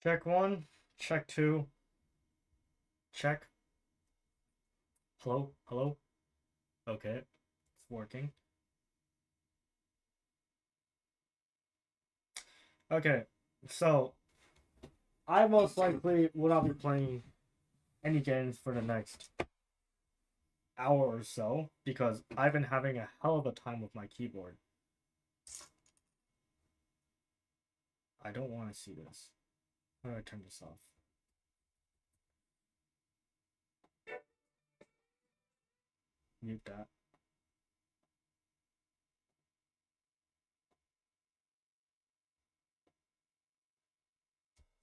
Check one, check two, check. Hello, hello. Okay, it's working. Okay, so I most likely will not be playing any games for the next hour or so because I've been having a hell of a time with my keyboard. I don't want to see this. How do I turn this off? Mute that.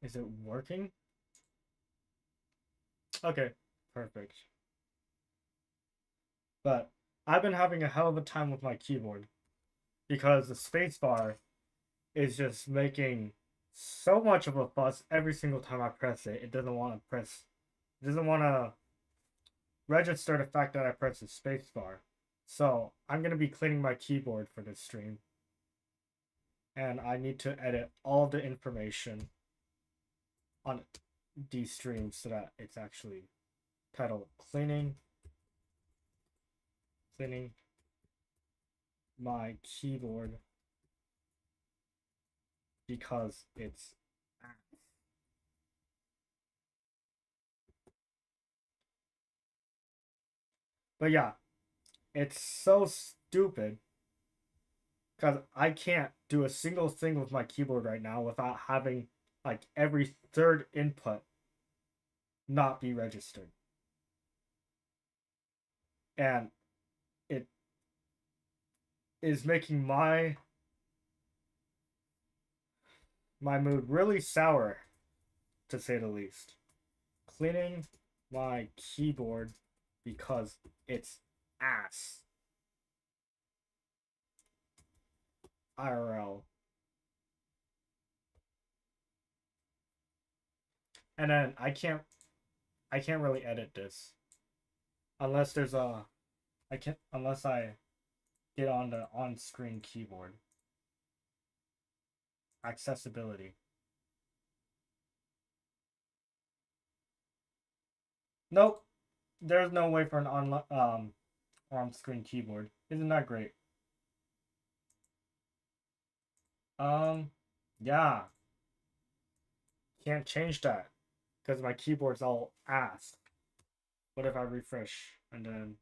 Is it working? Okay, perfect. But I've been having a hell of a time with my keyboard because the spacebar is just making so much of a fuss every single time I press it. It doesn't want to press, it doesn't want to register the fact that I press the spacebar. So I'm going to be cleaning my keyboard for this stream. And I need to edit all of the information on these streams so that it's actually titled cleaning my keyboard because it's ass. But yeah, it's so stupid because I can't do a single thing with my keyboard right now without having like every third input not be registered. And it is making my mood really sour, to say the least. Cleaning my keyboard because it's ass. IRL. And then I can't really edit this unless there's a I can't unless I get on the on-screen keyboard. Accessibility. Nope. There's no way for an on-screen keyboard. Isn't that great? Um yeah. Can't change that because my keyboard's all ass. What if I refresh and then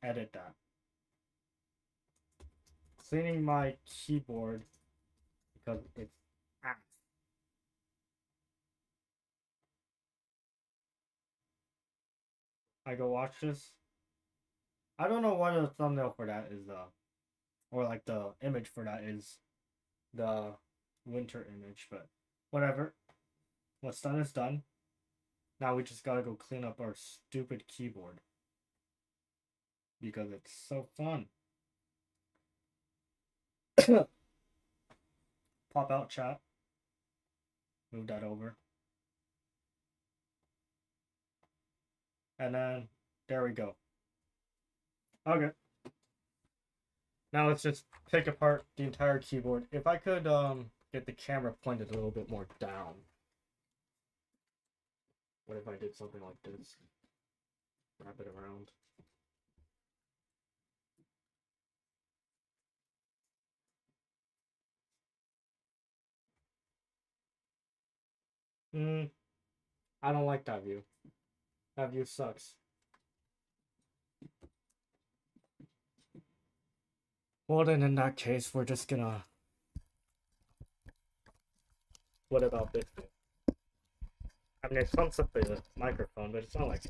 edit that? Cleaning my keyboard because it's ass. I go watch this. I don't know what the thumbnail for that is or like the image for that is the winter image, but whatever. What's done is done. Now we just gotta go clean up our stupid keyboard because it's so fun. Pop out chat. Move that over. And then there we go. Okay. Now let's just pick apart the entire keyboard. If I could get the camera pointed a little bit more down. What if I did something like this? Wrap it around. Hmm. I don't like that view. That view sucks. Well then in that case we're just gonna what about this? I mean it pumps up the microphone, but it's not like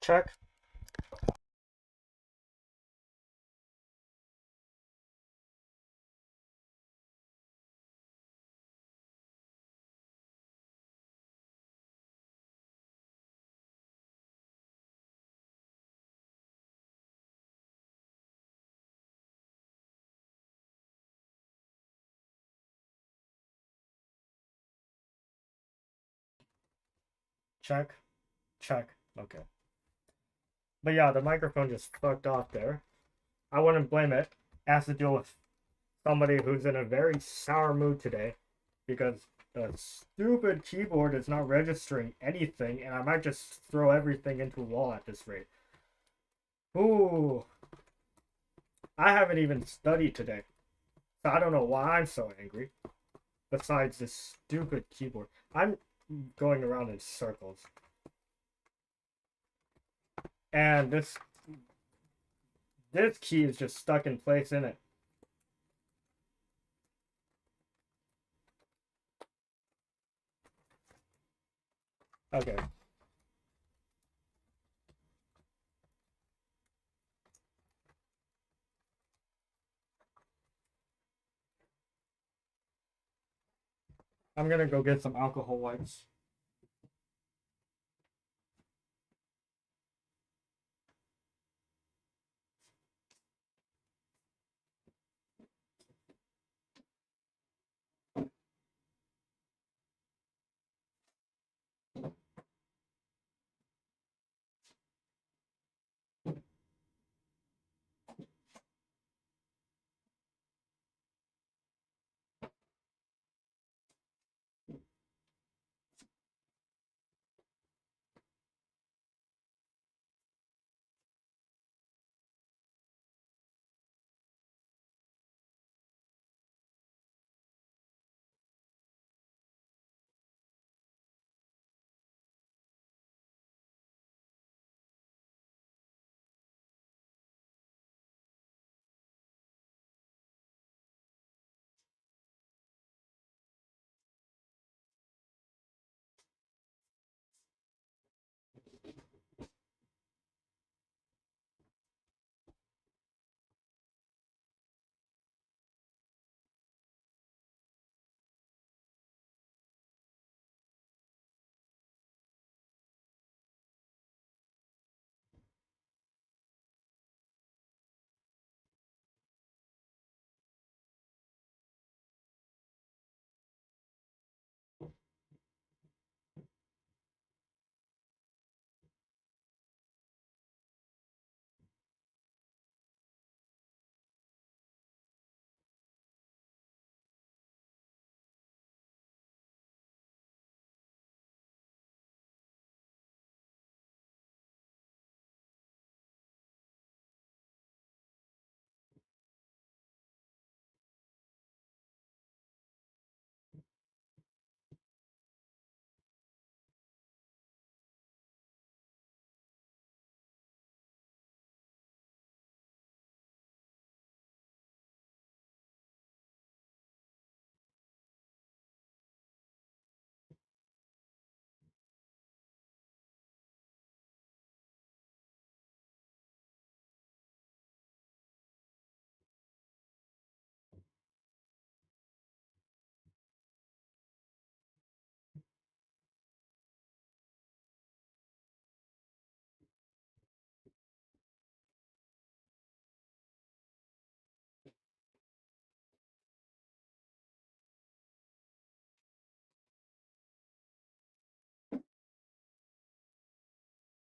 Check. Check. Check. Okay. But yeah, the microphone just fucked off there. I wouldn't blame it. It has to deal with somebody who's in a very sour mood today because the stupid keyboard is not registering anything, and I might just throw everything into a wall at this rate. Ooh. I haven't even studied today, so I don't know why I'm so angry. Besides this stupid keyboard. I'm going around in circles. And this key is just stuck in place in it. Okay. I'm gonna go get some alcohol wipes.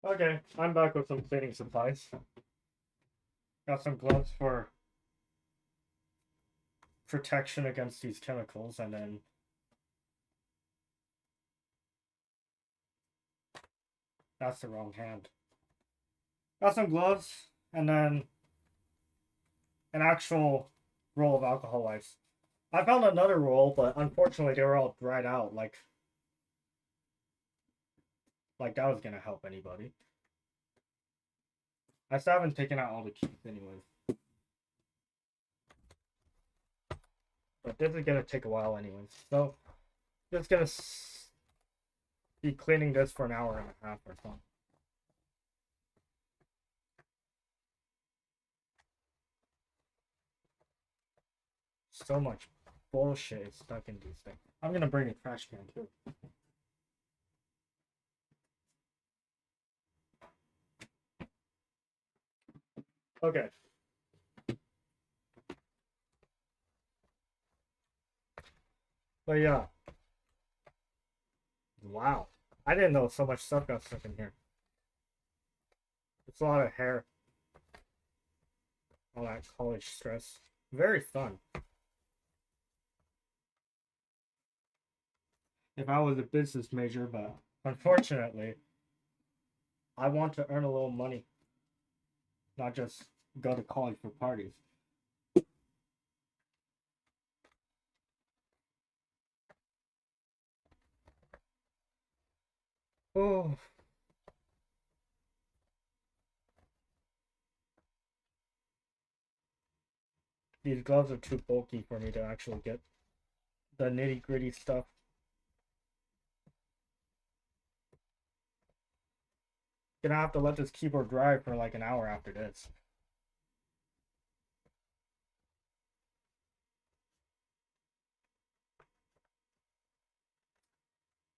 Okay, I'm back with some cleaning supplies. Got some gloves for protection against these chemicals, and then that's the wrong hand. Got some gloves, and then an actual roll of alcohol wipes. I found another roll, but unfortunately they were all dried out. Like that was gonna help anybody. I still haven't taken out all the keys anyways. But this is gonna take a while anyways. So just gonna be cleaning this for an hour and a half or so. So much bullshit is stuck in these things. I'm gonna bring a trash can too. Okay. But yeah. Wow. I didn't know so much stuff got stuck in here. It's a lot of hair. All that college stress. Very fun. If I was a business major, but unfortunately, I want to earn a little money, not just go to college for parties. Oh, these gloves are too bulky for me to actually get the nitty gritty stuff. Gonna have to let this keyboard dry for like an hour after this.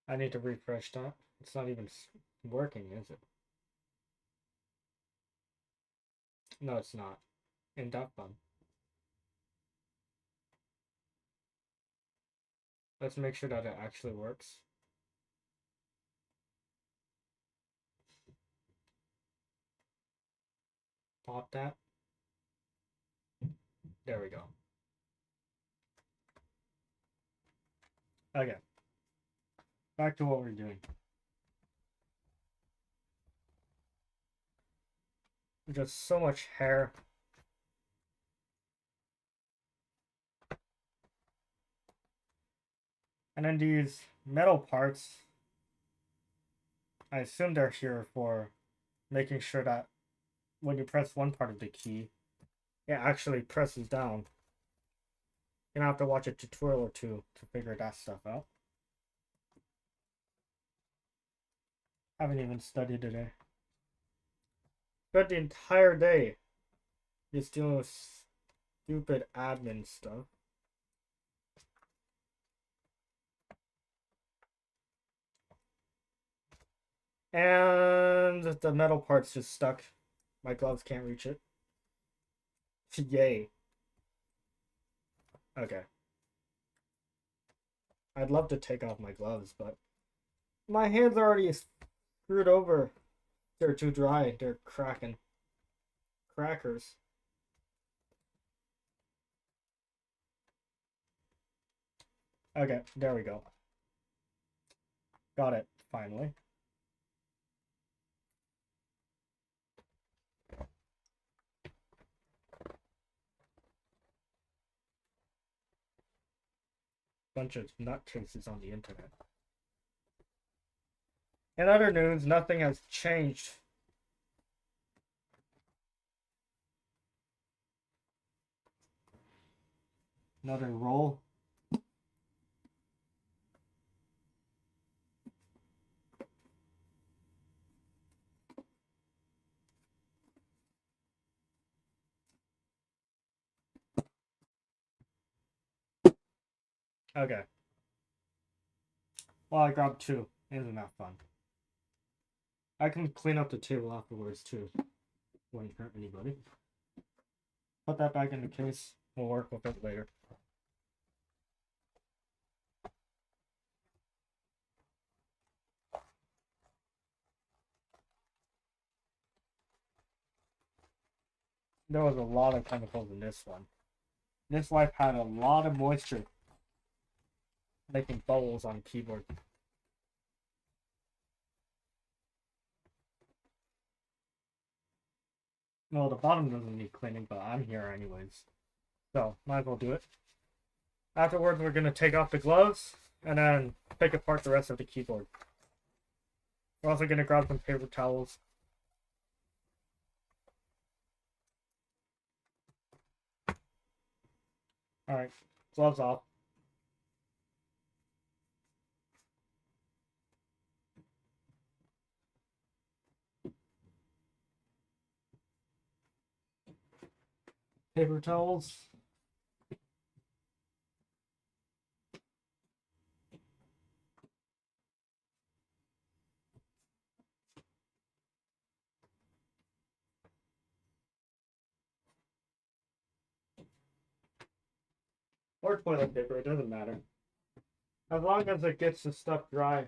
I need to refresh that. It's not even working, is it? No, it's not. In that fun. Let's make sure that it actually works. Pop that. There we go. Okay. Back to what we're doing. Just so much hair. And then these metal parts, I assume they're here for making sure that when you press one part of the key, it actually presses down. You're gonna have to watch a tutorial or two to figure that stuff out. Haven't even studied today. Spent the entire day just dealing with stupid admin stuff. And the metal part's just stuck. My gloves can't reach it. Yay. Okay. I'd love to take off my gloves, but my hands are already screwed over. They're too dry. They're cracking. Crackers. Okay, there we go. Got it, finally. Bunch of nutcases on the internet. In other news, nothing has changed. Another roll. Okay. Well, I grabbed two. Isn't that fun? I can clean up the table afterwards too. Won't hurt anybody. Put that back in the case. We'll work with it later. There was a lot of chemicals in this one. This wipe had a lot of moisture, making bubbles on the keyboard. Well, the bottom doesn't need cleaning, but I'm here anyways. So, might as well do it. Afterwards, we're going to take off the gloves and then pick apart the rest of the keyboard. We're also going to grab some paper towels. Alright, gloves off. Paper towels. Or toilet paper, it doesn't matter. As long as it gets the stuff dry.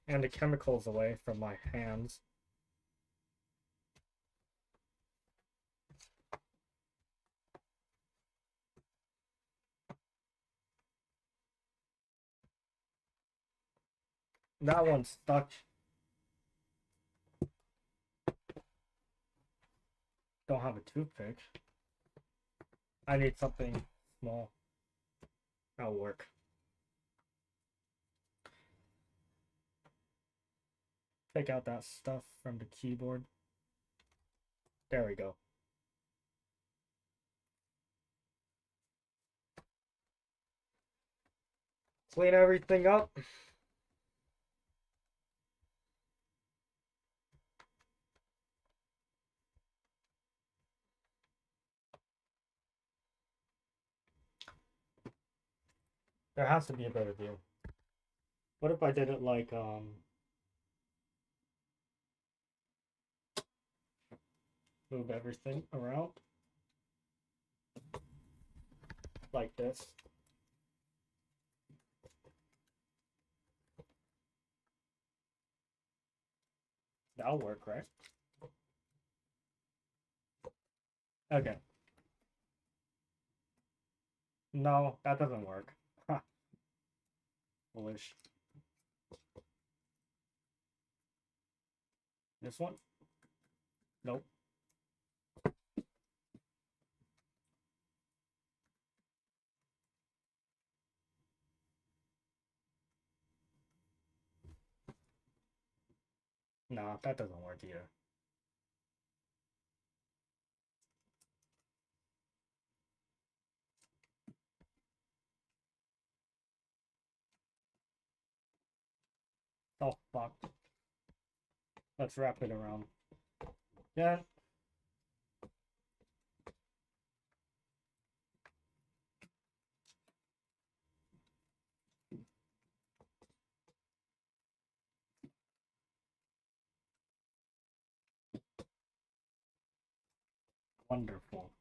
And the chemicals away from my hands. That one's stuck. Don't have a toothpick. I need something small. That'll work. Take out that stuff from the keyboard. There we go. Clean everything up. There has to be a better view. What if I did it like, move everything around? Like this. That'll work, right? Okay. No, that doesn't work. Huh. Foolish. This one? Nope. No, that doesn't work either. Oh, fuck. Let's wrap it around. Yeah. Wonderful.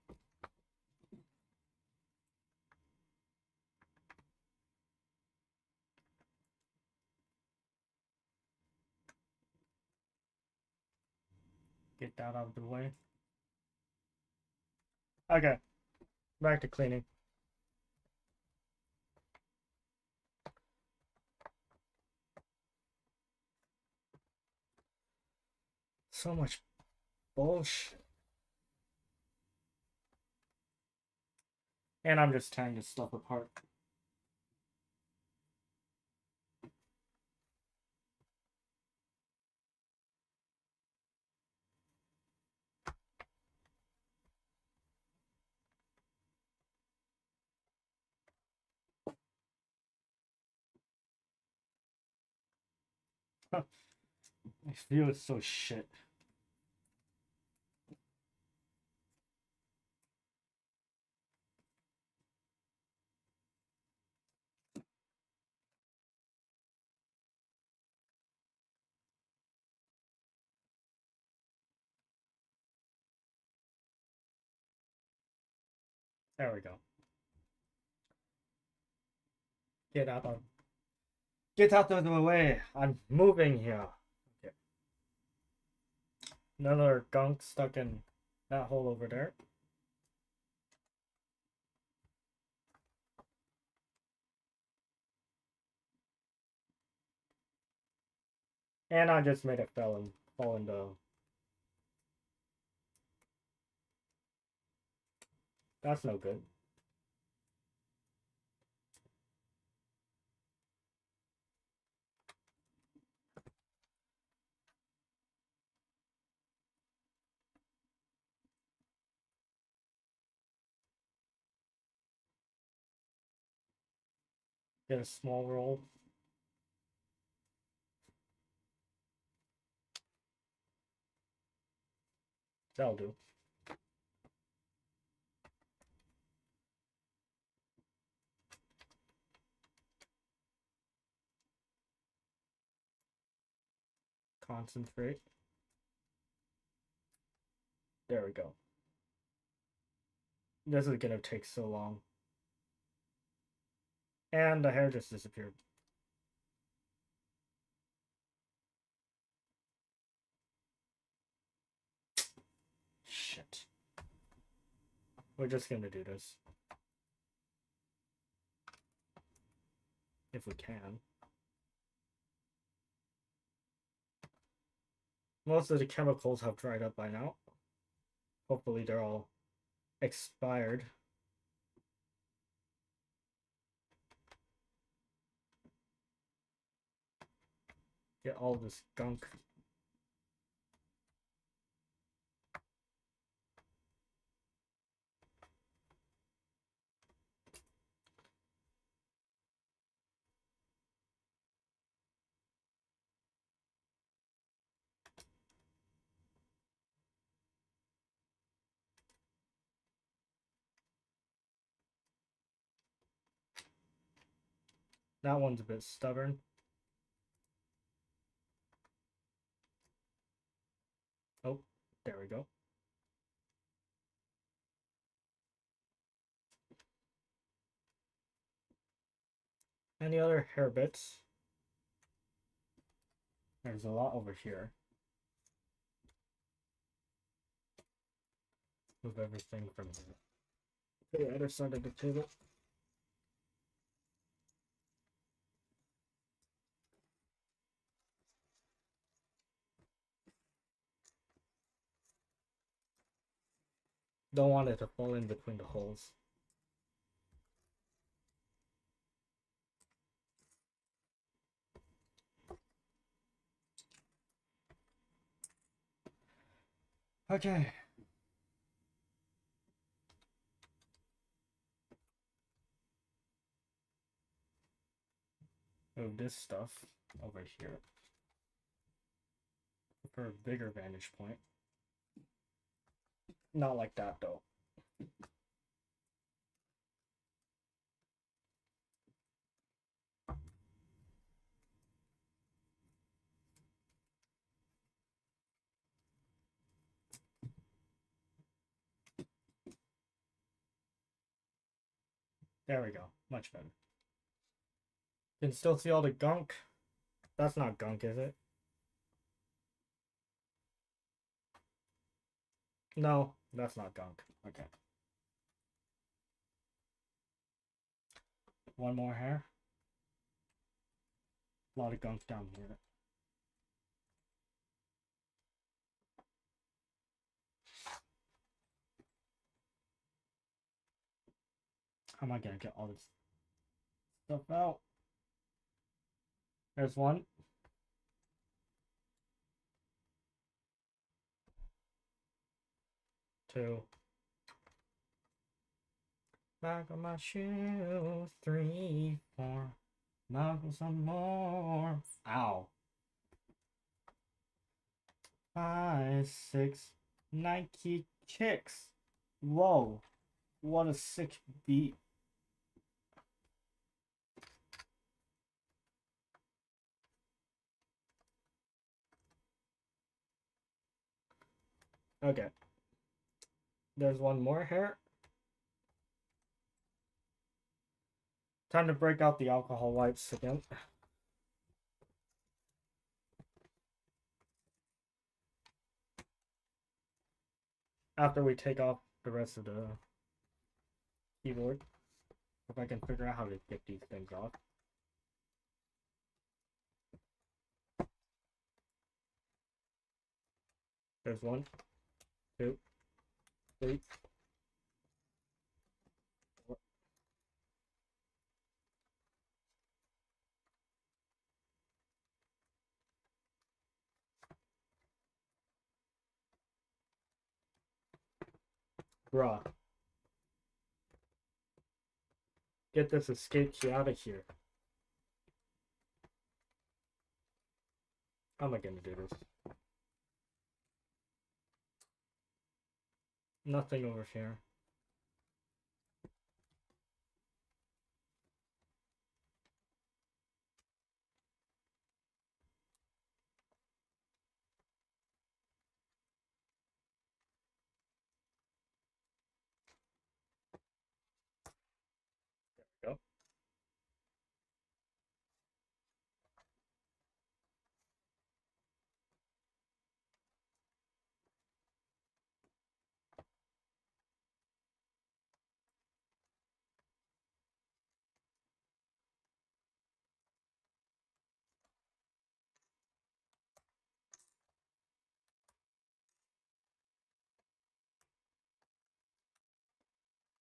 Get that out of the way. Okay. Back to cleaning. So much bullshit. And I'm just tearing this stuff apart. This view is so shit. There we go. Get out of the way. I'm moving here. Okay. Another gunk stuck in that hole over there. And I just made it fall in the. That's no good. Get a small roll. That'll do. Concentrate. There we go. This is gonna take so long. And the hair just disappeared. Shit. We're just gonna do this. If we can. Most of the chemicals have dried up by now. Hopefully they're all expired. Get all this gunk. That one's a bit stubborn. Oh, there we go. Any other hair bits? There's a lot over here. Move everything from here to the other side of the table. Don't want it to fall in between the holes. Okay. Move this stuff over here for a bigger vantage point. Not like that though. There we go. Much better. You can still see all the gunk. That's not gunk, is it? No, that's not gunk. Okay. One more hair. A lot of gunk down here. How am I gonna get all this stuff out? There's one. Two. Back on my shoes. 3, 4. Now some more. Ow. 5, 6. Nike kicks. Whoa. What a sick beat. Okay. There's one more hair. Time to break out the alcohol wipes again. After we take off the rest of the keyboard. If I can figure out how to get these things off. There's 1, 2, 3. 4. Bruh. Get this escape key out of here. How am I gonna do this? Nothing over here.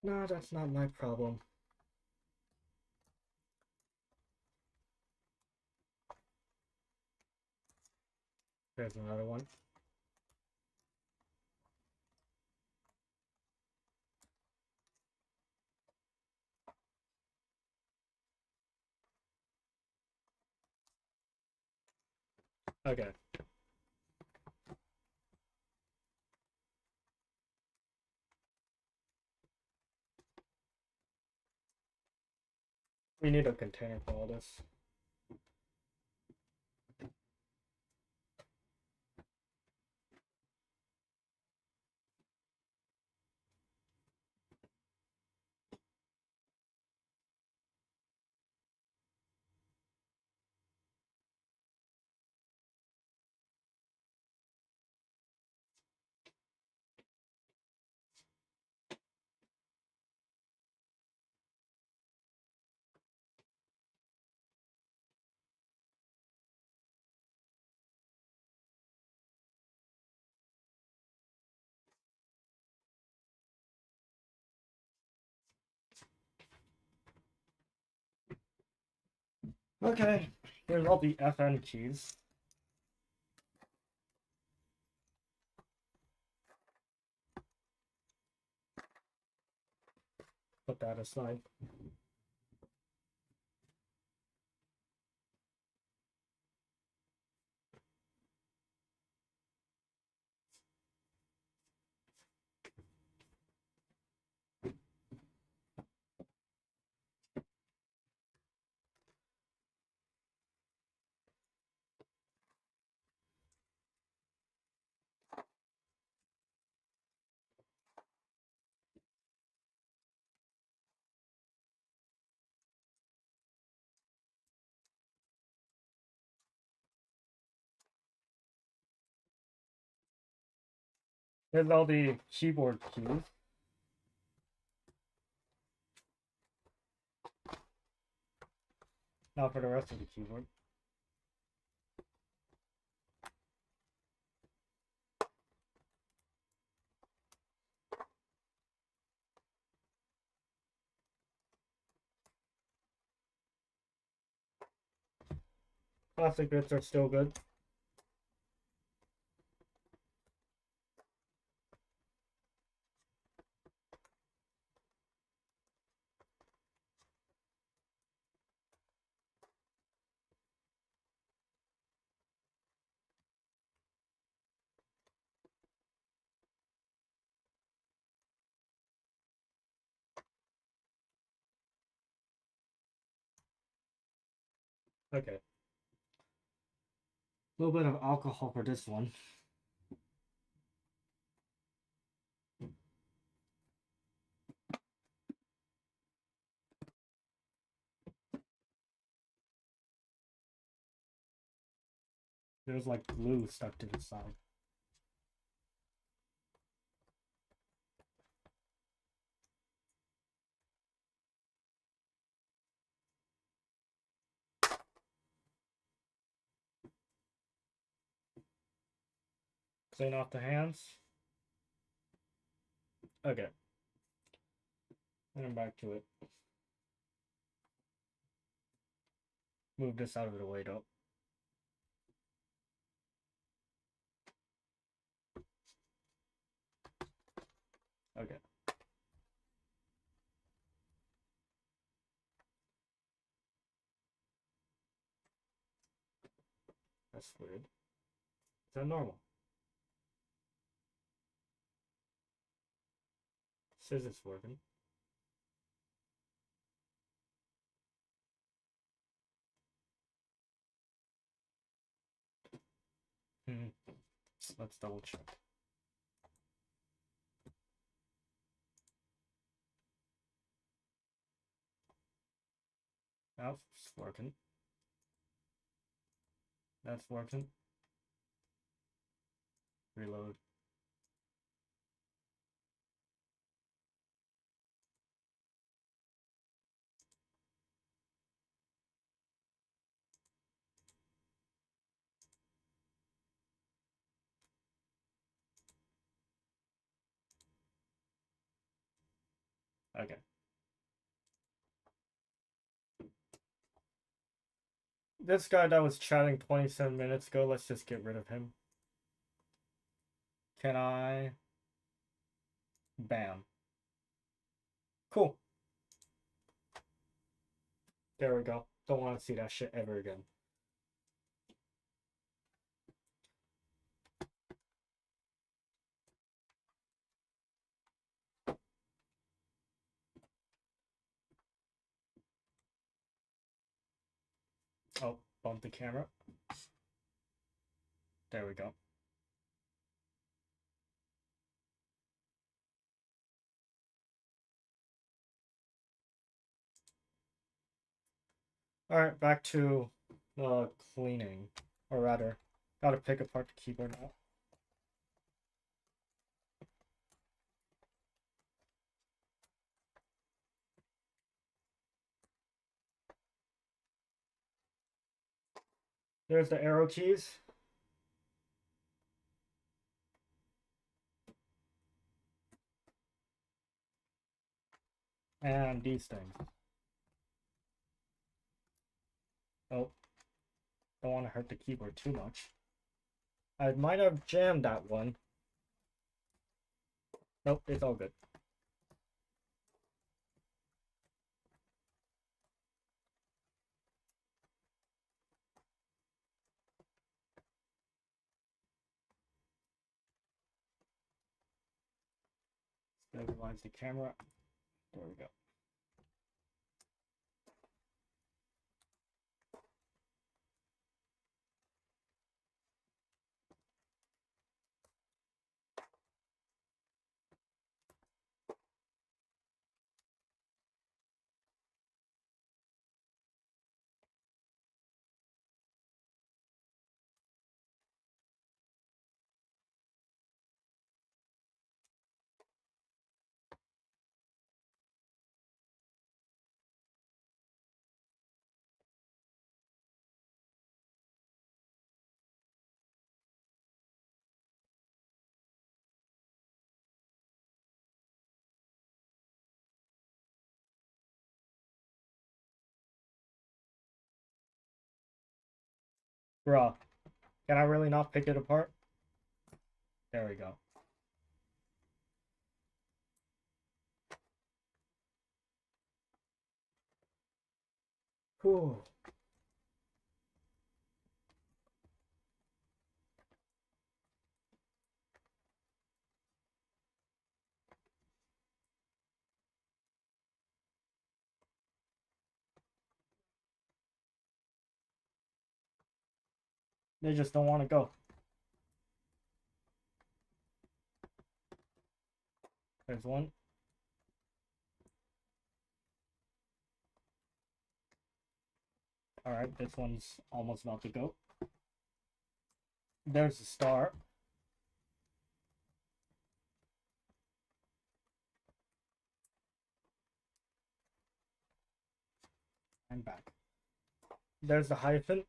No, that's not my problem. There's another one. Okay. We need a container for all this. Okay, here's all the FN keys. Put that aside. Here's all the keyboard keys. Now for the rest of the keyboard. Plastic bits are still good. Okay. A little bit of alcohol for this one. There's like glue stuck to the side. Clean off the hands. Okay. And I'm back to it. Move this out of the way though. Okay. That's weird. Is that normal? Says it's working. Let's double check. That's working. That's working. Reload. Okay. This guy that was chatting 27 minutes ago, let's just get rid of him. Can I? Bam. Cool. There we go. Don't want to see that shit ever again. Oh, bump the camera. There we go. Alright, back to cleaning. Or rather, gotta pick apart the keyboard now. There's the arrow keys. And these things. Oh, don't want to hurt the keyboard too much. I might have jammed that one. Nope, it's all good. Stabilize the camera. There we go. Bruh, can I really not pick it apart? There we go. Whew. They just don't want to go. There's one. Alright, this one's almost about to go. There's the star. And back. There's the hyphen.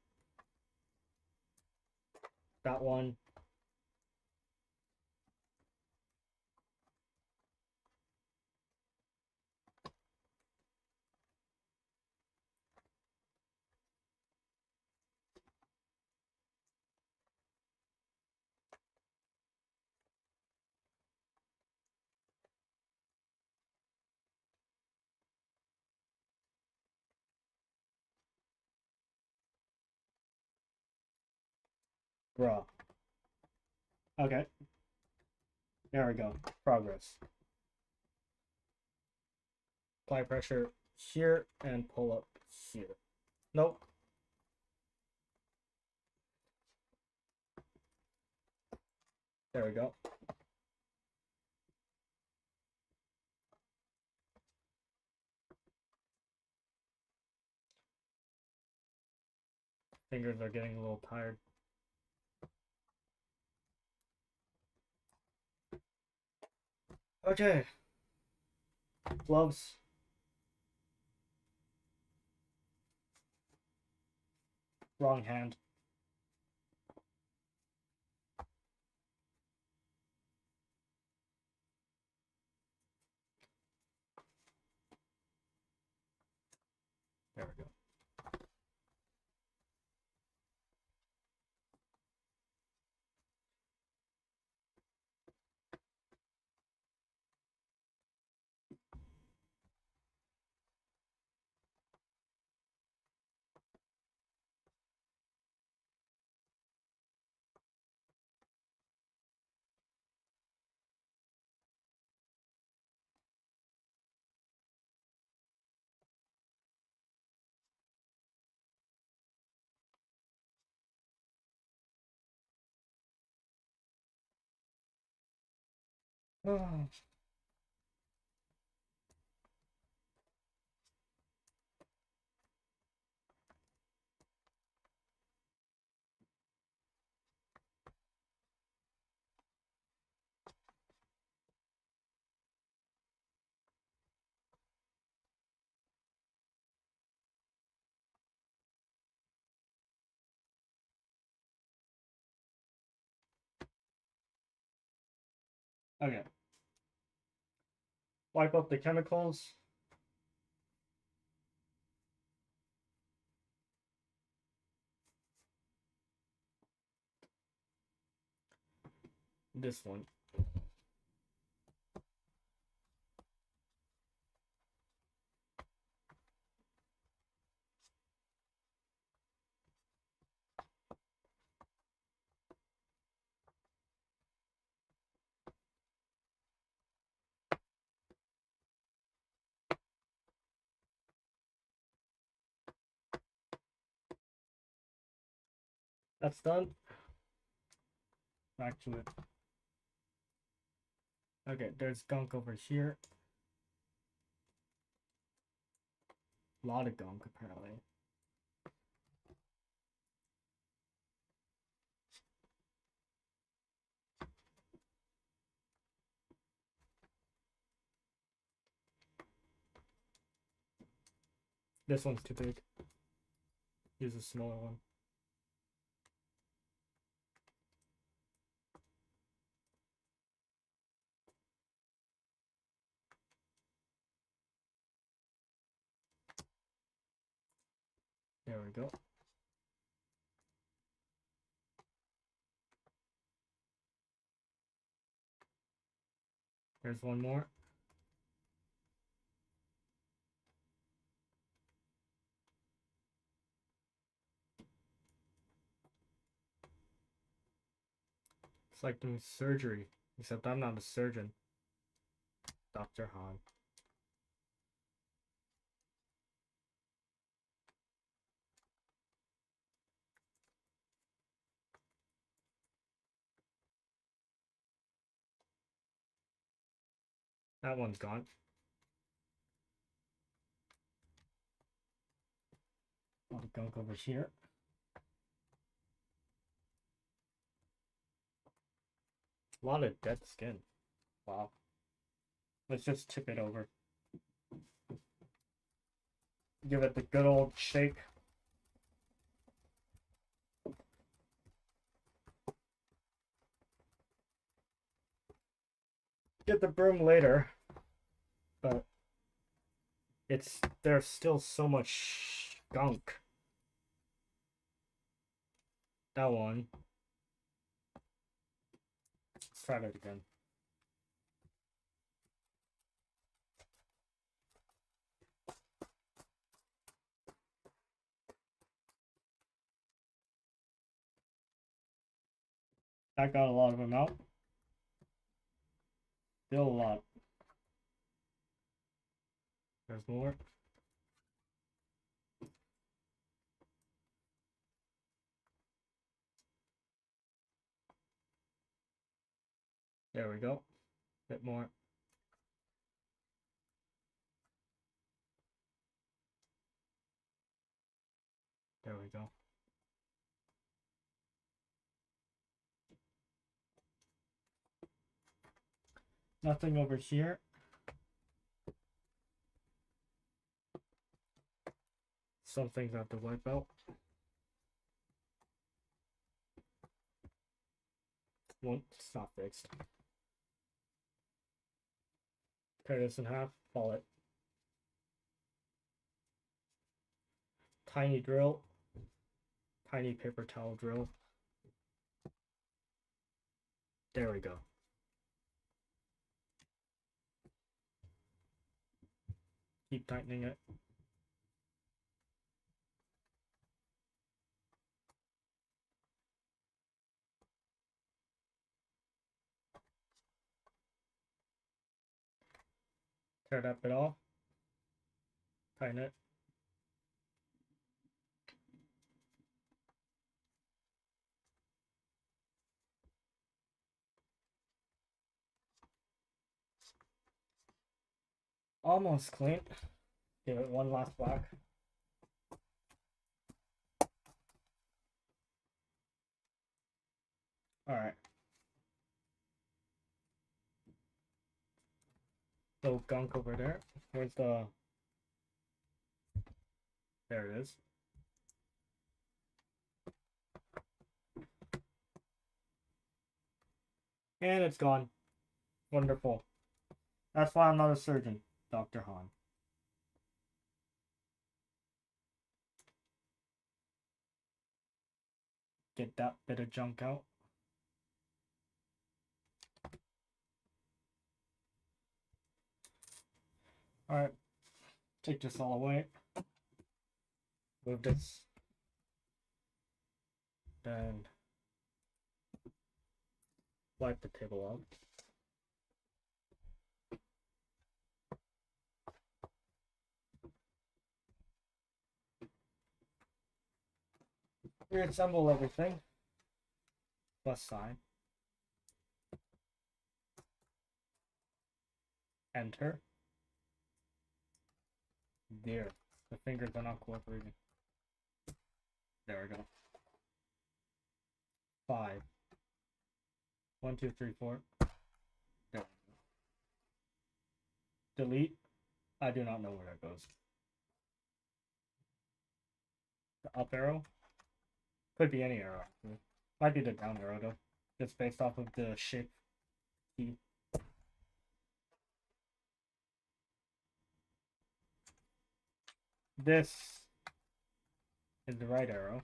That one. Bruh. Okay. There we go. Progress. Apply pressure here and pull up here. Nope. There we go. Fingers are getting a little tired. Okay. Gloves. Wrong hand. There we go. Oh. Okay. Wipe up the chemicals. This one. That's done. Back to it. Okay, there's gunk over here. A lot of gunk, apparently. This one's too big. Use a smaller one. There we go. There's one more. It's like doing surgery, except I'm not a surgeon. Dr. Han. That one's gone. A lot of gunk over here. A lot of dead skin. Wow. Let's just tip it over. Give it the good old shake. Get the broom later, but there's still so much gunk. That one. Let's try that again. That got a lot of them out. Still a lot. There's more. There we go. Bit more. There we go. Nothing over here. Some things I have to wipe out. One, it's not fixed. Tear this in half, fall it. tiny drill, tiny paper towel drill. There we go. Keep tightening it. Tear that bit off. Tighten it. Almost clean. Give it one last whack. Alright. Little gunk over there. Where's the... There it is. And it's gone. Wonderful. That's why I'm not a surgeon, Dr. Han. Get that bit of junk out. Alright. Take this all away. Move this. Then wipe the table out. Reassemble everything. Plus sign. Enter. There. The fingers are not cooperating. There we go. 5. 1, 2, 3, 4. There we go. Delete. I do not know where that goes. The up arrow. Could be any arrow. Might be the down arrow though. Just based off of the shape key. This is the right arrow.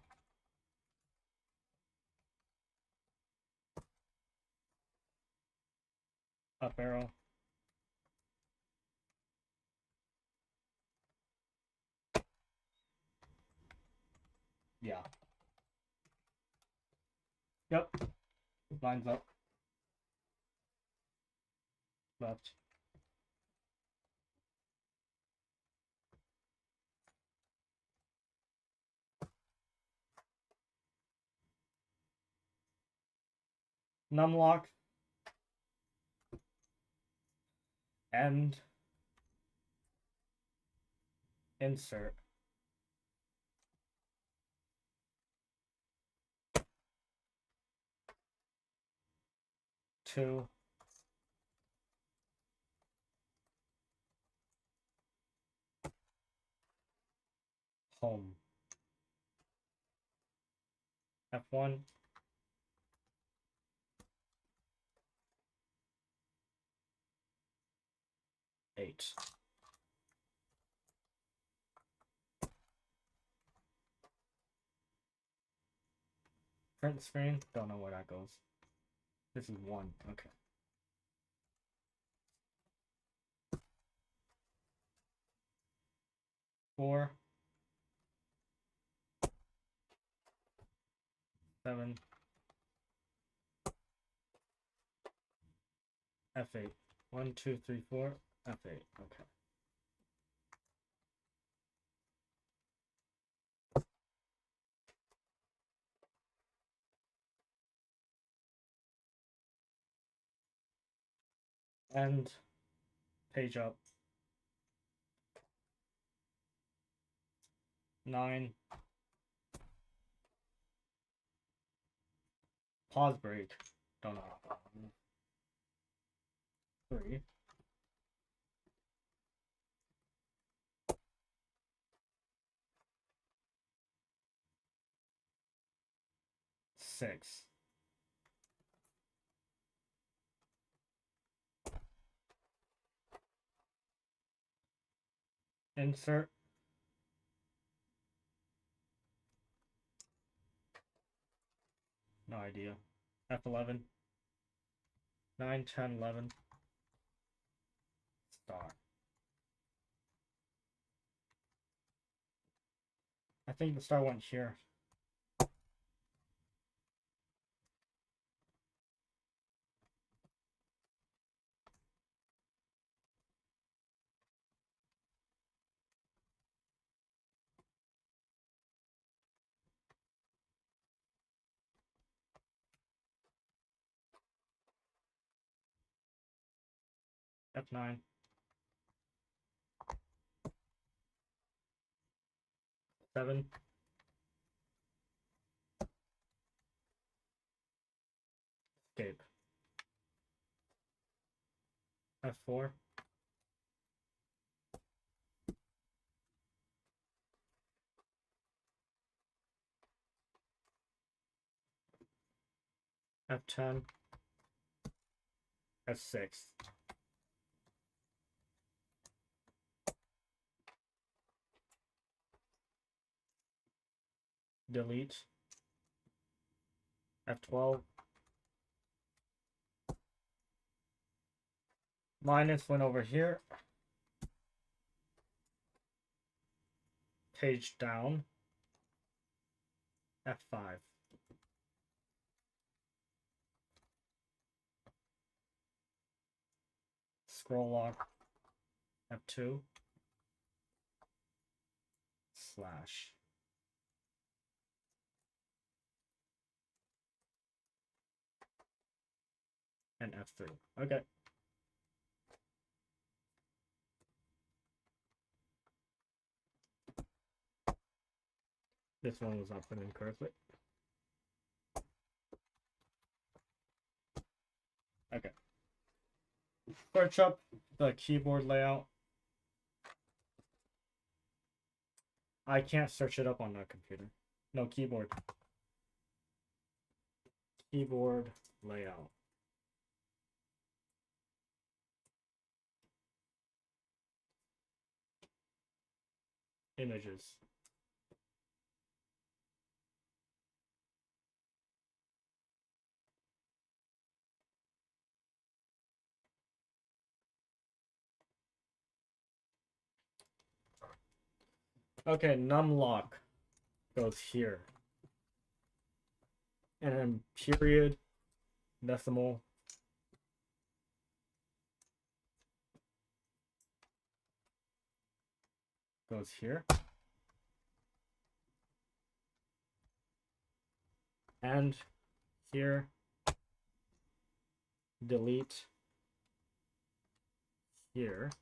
Up arrow. Yeah. Yep. Lines up. Left. Numlock. And insert. To home. F1. H. Print screen. Don't know where that goes. This is 1. Okay. Four. 7. F8. 1, 2, 3, 4. F8. Okay. And page up. 9. Pause break. Don't know. 3. 6. Insert. idea. F11. 9, 10, 11. Star. I think the star went here. F9. 7. Escape. F4. F10. F6. Delete. F12. Minus went over here. Page down. F5. Scroll lock. F2. Slash. And F3. Okay. This one was not put in correctly. Okay. Search up the keyboard layout. I can't search it up on that computer. No, keyboard. Keyboard layout. Images. Okay, numlock goes here. And then period, decimal. Goes here. And here. Delete. Here.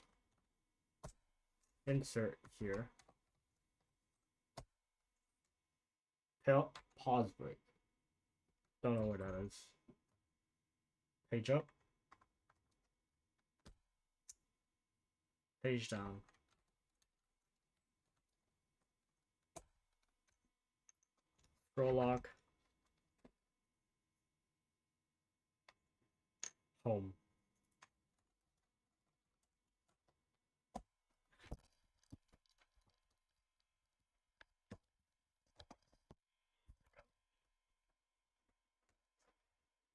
Insert here. Pause break. Don't know where that is. Page up. Page down. Scroll lock. Home.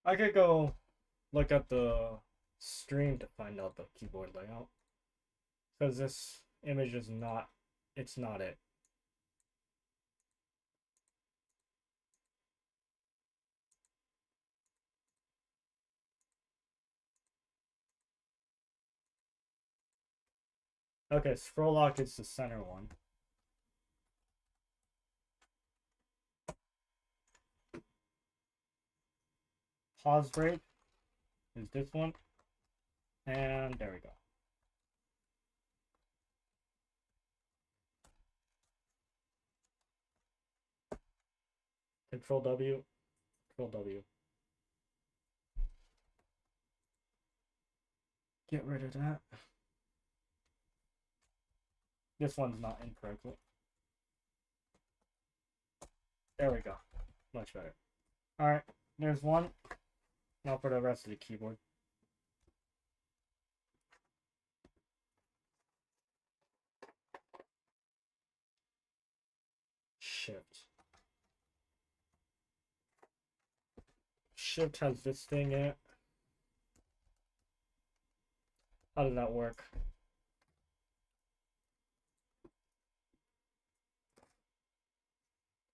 I could go look at the stream to find out the keyboard layout. Because this image is not, it's not it. Okay, scroll lock is the center one. Pause break is this one. And there we go. Control W, Control W. Get rid of that. This one's not incorrectly. There we go. Much better. Alright, there's one. Now for the rest of the keyboard. Shift. Shift has this thing in it. How does that work?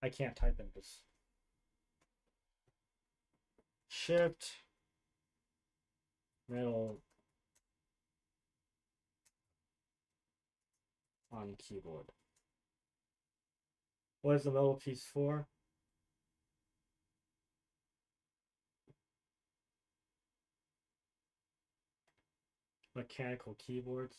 I can't type in this. Shift middle on keyboard. What is the middle piece for? Mechanical keyboards.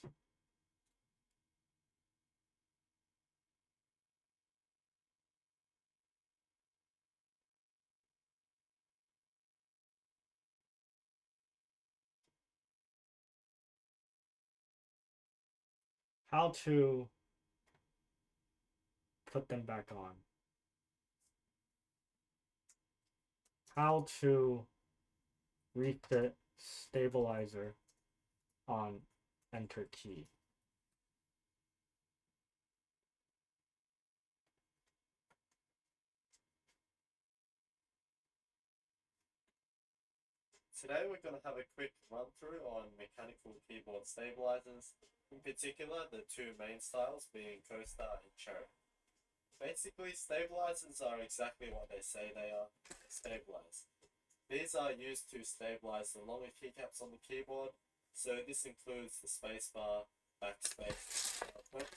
How to put them back on. How to refit stabilizer on enter key. Today we're going to have a quick run through on mechanical keyboard stabilizers, in particular the two main styles being Coaster and Cherry. Basically, stabilizers are exactly what they say they are, stabilize. These are used to stabilize the longer keycaps on the keyboard, so this includes the spacebar, backspace,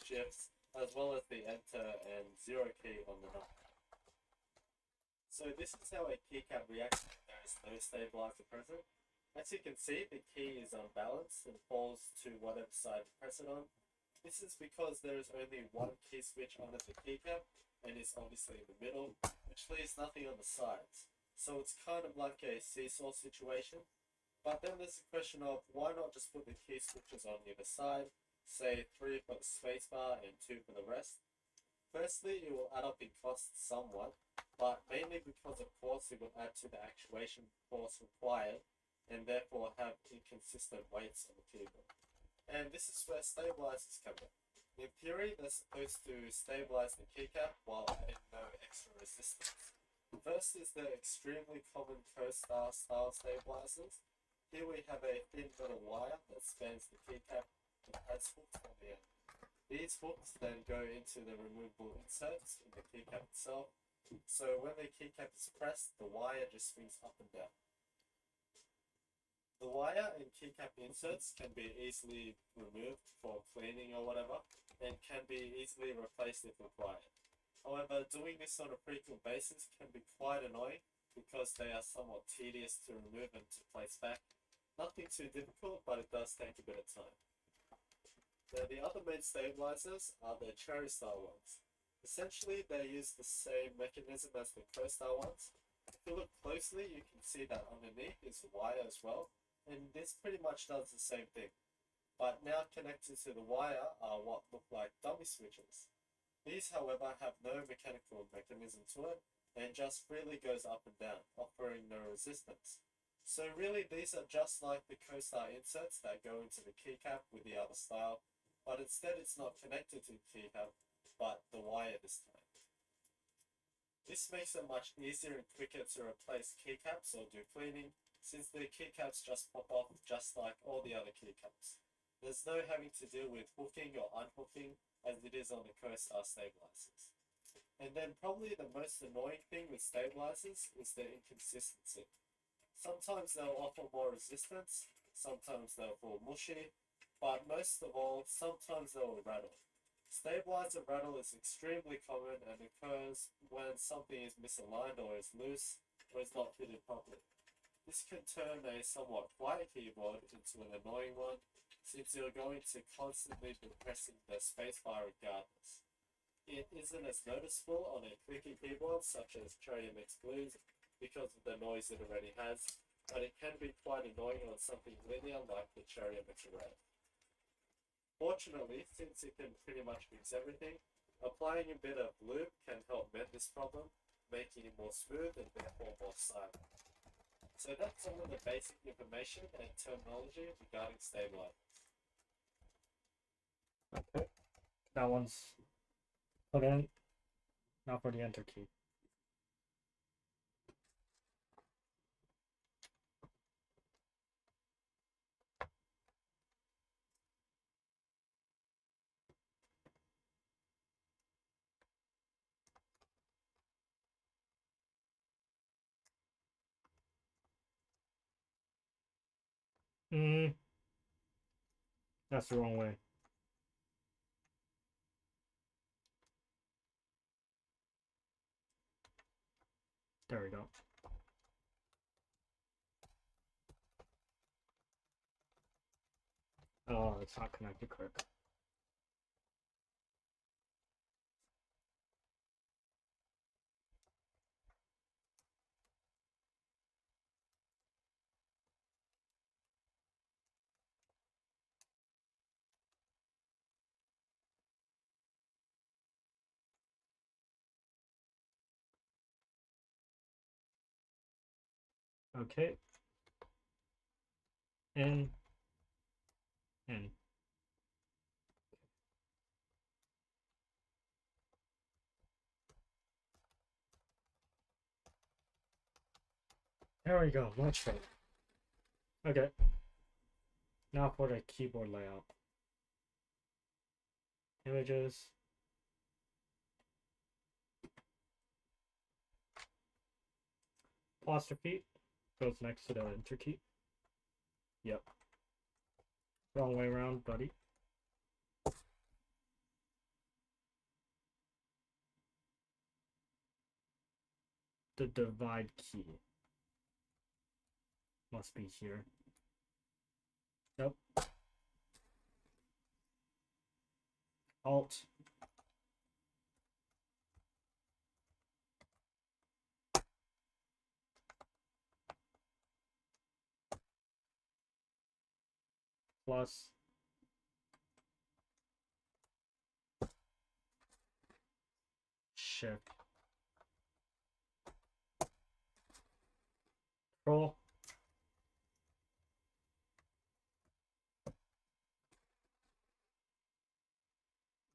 shifts, as well as the enter and zero key on the nut. So this is how a keycap reacts when there is no stabilizer present. As you can see, the key is unbalanced and falls to whatever side you press it on. This is because there is only one key switch under the keycap, and it's obviously in the middle, which leaves nothing on the sides. So it's kind of like a seesaw situation. But then there's the question of why not just put the key switches on either side, say 3 for the spacebar and 2 for the rest. Firstly, it will add up in cost somewhat, but mainly because of course it will add to the actuation force required and therefore have inconsistent weights on the keyboard. And this is where stabilizers come in. In theory, they're supposed to stabilize the keycap while adding no extra resistance. First is the extremely common Co-Star style stabilizers. Here we have a thin metal wire that spans the keycap and has hooks on the end. These hooks then go into the removable inserts in the keycap itself, so when the keycap is pressed, the wire just swings up and down. The wire and keycap inserts can be easily removed for cleaning or whatever, and can be easily replaced if required. However, doing this on a frequent basis can be quite annoying because they are somewhat tedious to remove and to place back. Nothing too difficult, but it does take a bit of time. Now, the other main stabilizers are the Cherry style ones. Essentially, they use the same mechanism as the Co-Star ones. If you look closely, you can see that underneath is a wire as well, and this pretty much does the same thing. But now connected to the wire are what look like dummy switches. These, however, have no mechanical mechanism to it, and just freely goes up and down, offering no resistance. So really, these are just like the Co-Star inserts that go into the keycap with the other style, but instead it's not connected to the keycap, but the wire this time. This makes it much easier and quicker to replace keycaps or do cleaning, since the keycaps just pop off just like all the other keycaps. There's no having to deal with hooking or unhooking as it is on the Co-Star stabilizers. And then probably the most annoying thing with stabilizers is their inconsistency. Sometimes they'll offer more resistance, sometimes they'll feel mushy, but most of all, sometimes they'll rattle. Stabilizer rattle is extremely common and occurs when something is misaligned or is loose or is not fitted properly. This can turn a somewhat quiet keyboard into an annoying one, since you're going to constantly be pressing the spacebar regardless. It isn't as noticeable on a clicky keyboard such as Cherry MX Blues because of the noise it already has, but it can be quite annoying on something linear like the Cherry MX Array. Fortunately, since it can pretty much fix everything, applying a bit of lube can help mend this problem, making it more smooth and therefore more silent. So that's some of the basic information and terminology regarding stabilizers. Okay. That one's put in. Now for the enter key. Mm, that's the wrong way. There we go. Oh, it's not connected quick. Okay. In. There we go, much better. Okay. Now for the keyboard layout. Images. Apostrophe goes next to the enter key. Yep. Wrong way around, buddy. The divide key must be here. Nope. Alt. Plus. Shift. Control.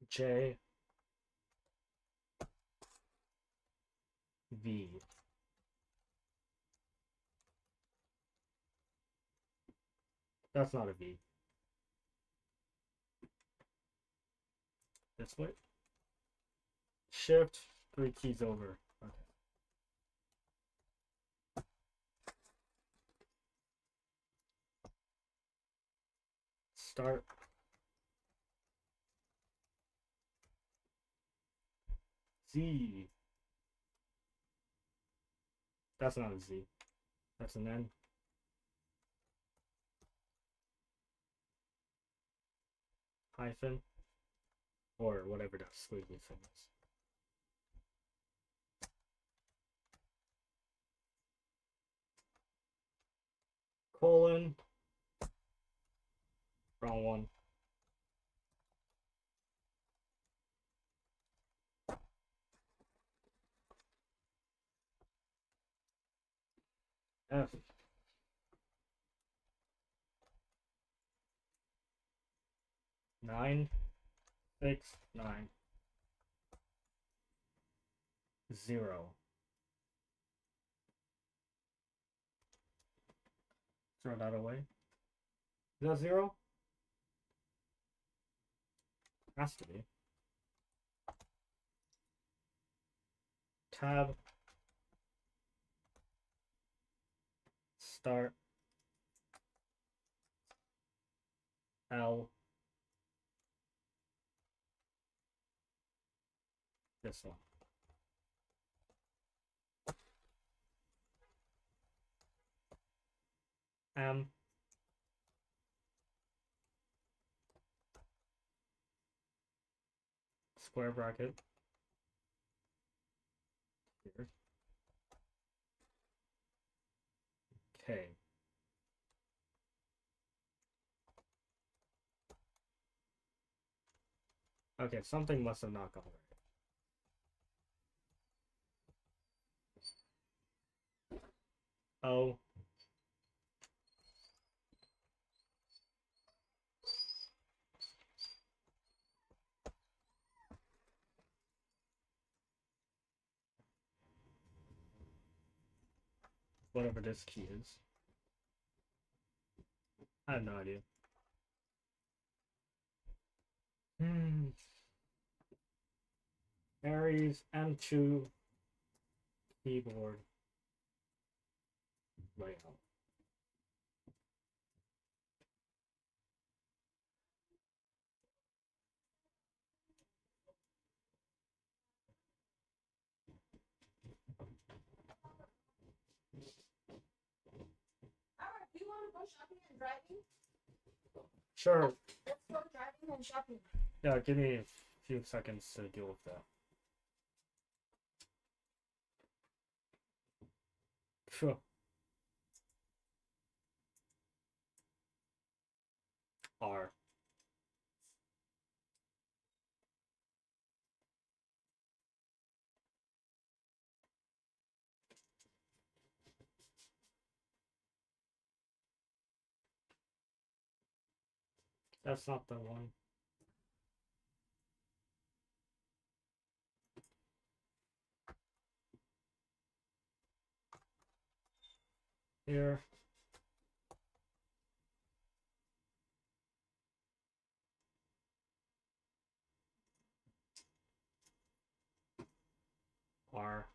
J. V. That's not a V. This way. Shift, 3 keys over. Okay. Start. Z. That's not a Z. That's an N. Hyphen. Or whatever that squiggly thing is. Colon. Wrong one. F. Nine. 6, 9. 0. Throw that away. Is that 0? Has to be. Tab. Start. L. This one. M. Square bracket. Here. K. Okay, something must have not gone right. O. Whatever this key is. I have no idea. Aries M2 keyboard layout. go shopping and driving? Sure. Let's go driving and shopping. Yeah, give me a few seconds to deal with that. Phew. R. That's not the one. Here. R.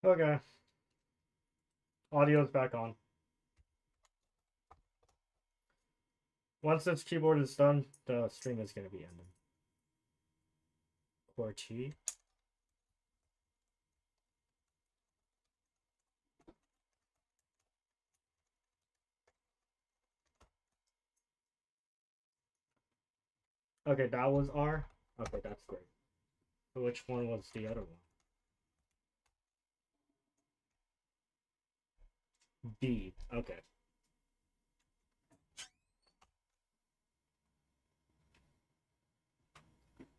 Okay. Audio's back on. Once this keyboard is done, the stream is going to be ended. QWERTY. Okay, that was R. Okay, that's great. So which one was the other one? D. Okay.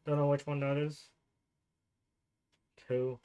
Don't know which one that is. 2.